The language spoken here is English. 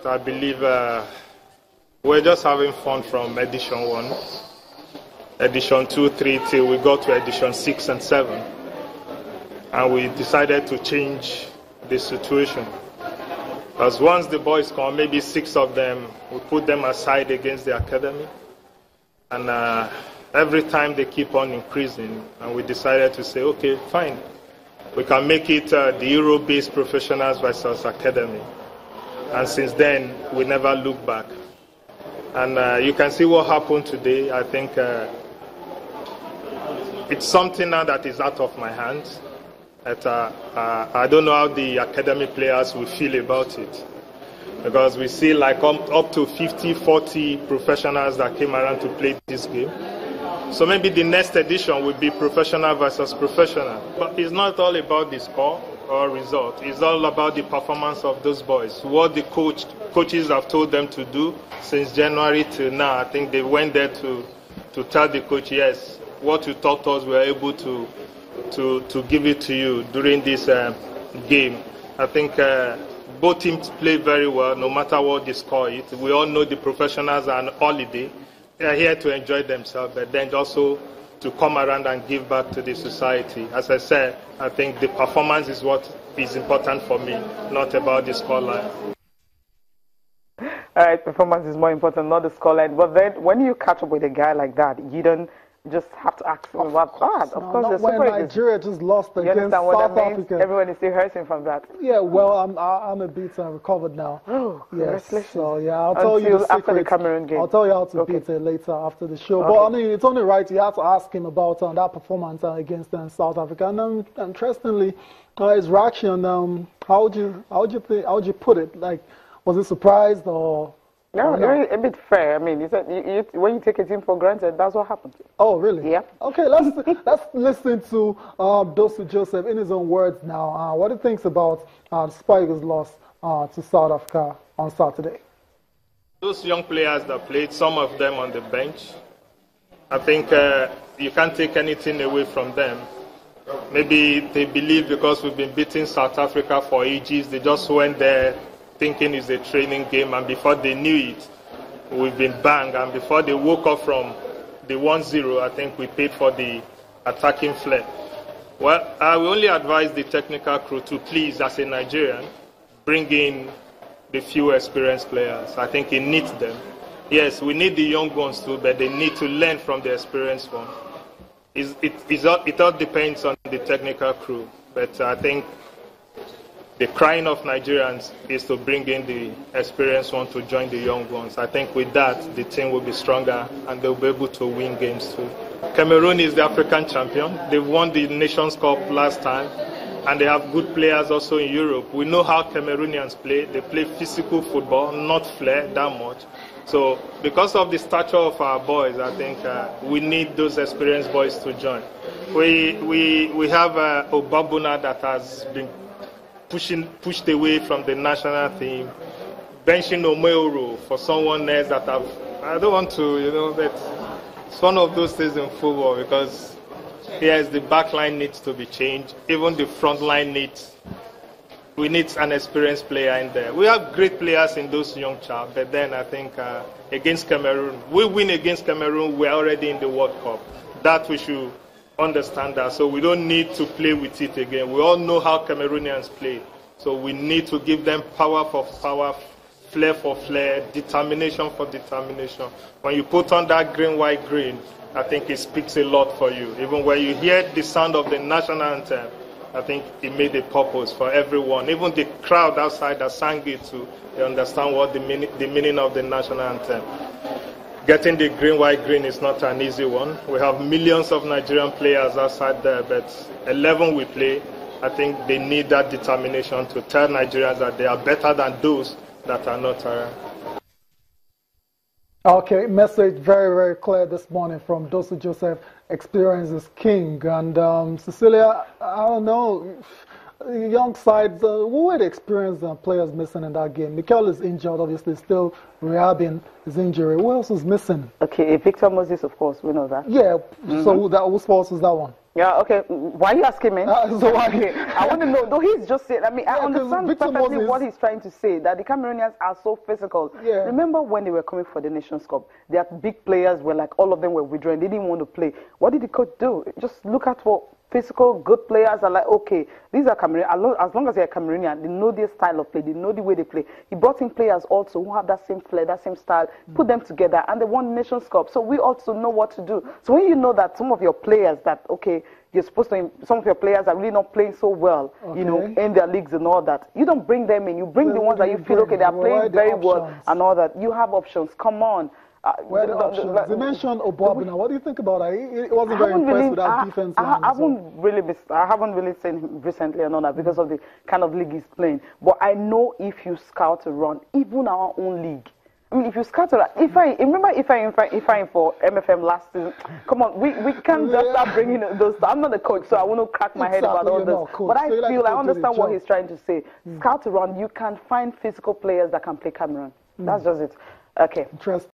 I believe we're just having fun from edition 1, edition 2, 3 till we got to edition 6 and 7, and we decided to change the situation. Because once the boys come, maybe 6 of them, we put them aside against the academy, and every time they keep on increasing, and we decided to say, okay, fine, we can make it the Euro-based professionals versus academy. And since then, we never look back. And you can see what happened today. I think it's something now that is out of my hands. I don't know how the academy players will feel about it. Because we see like up to 50, 40 professionals that came around to play this game. So maybe the next edition will be professional versus professional. But it's not all about the score or result. It's all about the performance of those boys. What the coaches have told them to do since January till now. I think they went there to tell the coach, yes, what you taught us, we are able to give it to you during this game. I think both teams play very well, no matter what the score is. We all know the professionals are on holiday. They are here to enjoy themselves, but then also to come around and give back to the society. As I said, I think the performance is what is important for me, not about the scoreline. All right, performance is more important, not the scoreline. But then when you catch up with a guy like that, you don't just have to ask him about that. Of course, not when Nigeria just lost against South Africa. Everyone is still hurting from that. Yeah, well, I'm a bit recovered now. Oh, yes. So yeah, I'll tell you the secret. After the Cameroon game. I'll tell you how to beat it later after the show. Okay. But I mean, it's only right you have to ask him about that performance against South Africa. And interestingly, his reaction. How would you put it? Like, was he surprised or? No, a bit fair. I mean, when you take a team for granted, that's what happens. Oh, really? Yeah. Okay, let's listen to Dosu Joseph in his own words now. What he thinks about the Super Eagles loss to South Africa on Saturday. Those young players that played, some of them on the bench, I think you can't take anything away from them. Maybe they believe because we've been beating South Africa for ages, they just went there thinking it's a training game, and before they knew it, we've been banged. And before they woke up from the 1-0, I think we paid for the attacking flair. Well, I will only advise the technical crew to please, as a Nigerian, bring in the few experienced players. I think it needs them. Yes, we need the young ones too, but they need to learn from the experienced ones. It all depends on the technical crew, but I think the crying of Nigerians is to bring in the experienced ones to join the young ones. I think with that, the team will be stronger and they'll be able to win games too. Cameroon is the African champion. They won the Nations Cup last time, and they have good players also in Europe. We know how Cameroonians play. They play physical football, not flair that much. So because of the stature of our boys, I think we need those experienced boys to join. We have Obabuna that has been pushed away from the national team, benching Omeoro for someone else that I don't want to, but it's one of those things in football because yes, the back line needs to be changed, even the front line we need an experienced player in there. We have great players in those young chaps, but then I think against Cameroon, we win against Cameroon, we're already in the World Cup. That we should understand that, so we don't need to play with it again. We all know how Cameroonians play, so we need to give them power for power, flair for flair, determination for determination. When you put on that green, white, green, I think it speaks a lot for you. Even when you hear the sound of the national anthem, I think it made a purpose for everyone. Even the crowd outside that sang it too, they understand what the meaning of the national anthem. Getting the green, white, green is not an easy one. We have millions of Nigerian players outside there, but 11 we play. I think they need that determination to tell Nigerians that they are better than those that are not around. Okay, message very, very clear this morning from Dosu Joseph. Experience is king. And Cecilia, I don't know, young sides, what were the experienced players missing in that game? Mikel is injured, obviously, still rehabbing his injury. Who else was missing? Okay, Victor Moses, of course, we know that. Yeah, so whose fault was that one? Yeah, okay. Why are you asking me? So why? Okay. I want to know. Though he's just saying. I mean, I understand Victor perfectly Moses, what he's trying to say. That the Cameroonians are so physical. Yeah. Remember when they were coming for the Nations Cup? Their big players were like all of them were withdrawing. They didn't want to play. What did the coach do? Just look at what physical, good players are like. Okay, these are Cameroonian. As long as they're Cameroonian, they know their style of play. They know the way they play. He brought in players also who have that same flair, that same style. Put them together, and they won the Nations Cup. So we also know what to do. So when you know that some of your players that you're supposed to, some of your players are really not playing so well, you know, in their leagues and all that. You don't bring them in. You bring the ones that you feel, okay, they're playing very well and all that. You have options. Come on. Where are the options? You mentioned Obobina. What do you think about that? He wasn't very impressed with that defense line. I haven't really seen him recently and all that because of the kind of league he's playing. But I know if you scout a run, even our own league, I mean, if you scatter, if I for MFM last season, come on, we can't just start bringing those. I'm not a coach, so I want to crack my head about all this. But I feel I understand what he's trying to say. Scout around, you can find physical players that can play Cameroon. That's just it. Okay. Interesting.